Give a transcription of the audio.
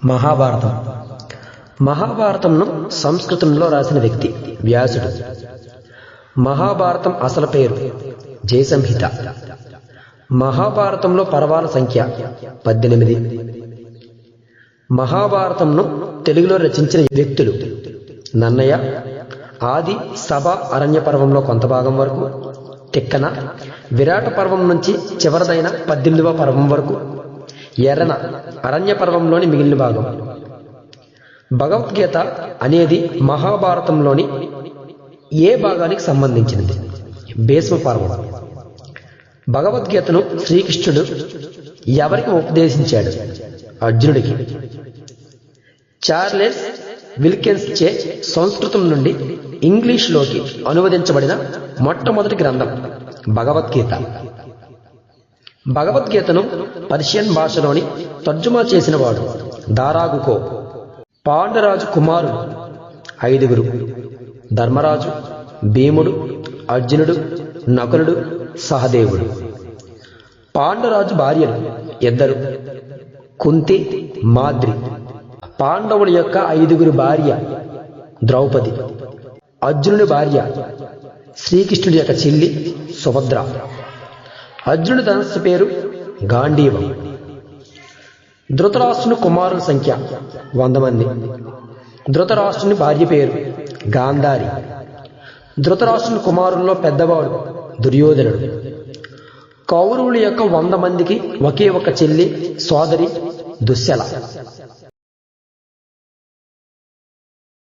మహాభారతం. మహాభారతంను సంస్కృతంలో రాసిన వ్యక్తి వ్యాసుడు. మహాభారతం అసలు పేరు జయసంహిత. మహాభారతంలో పర్వాల సంఖ్య 18. మహాభారతంను తెలుగులో రచించిన వ్యక్తులు నన్నయ, ఆది సభ అరణ్య పర్వంలో కొంత భాగం వరకు, తిక్కన, విరాట పర్వం నుంచి చివరిదైన 18వ పర్వం వరకు, ఎర్రన అరణ్య పర్వంలోని మిగిలిన భాగం. భగవద్గీత అనేది మహాభారతంలోని ఏ భాగానికి సంబంధించినది? భీష్మ పర్వం. భగవద్గీతను శ్రీకృష్ణుడు ఎవరికి ఉపదేశించాడు? అర్జునుడికి. చార్లెస్ విల్కిన్స్ చే సంస్కృతం నుండి ఇంగ్లీష్లోకి అనువదించబడిన మొట్టమొదటి గ్రంథం భగవద్గీత. భగవద్గీతను పర్షియన్ భాషలోని తర్జుమా చేసిన వాడు దారాగుకో. పాండురాజు కుమారులు 5. ధర్మరాజు, భీముడు, అర్జునుడు, నకులుడు, సహదేవుడు. పాండురాజు భార్యలు 2, కుంతి, మాద్రి. పాండవుల యొక్క 5 భార్య ద్రౌపది. అర్జునుడి భార్య శ్రీకృష్ణుడి యొక్క చెల్లి సుభద్ర. అర్జునుడి ధనస్సు పేరు గాంధీవం. ధృతరాష్ట్రుని కుమారుల సంఖ్య 100 మంది. ధృతరాష్ట్రుని భార్య పేరు గాంధారి. ధృతరాష్ట్రుని కుమారుల్లో పెద్దవాడు దుర్యోధనుడు. కౌరవుల యొక్క 100 మందికి ఒకే ఒక చెల్లి సోదరి దుశ్శల.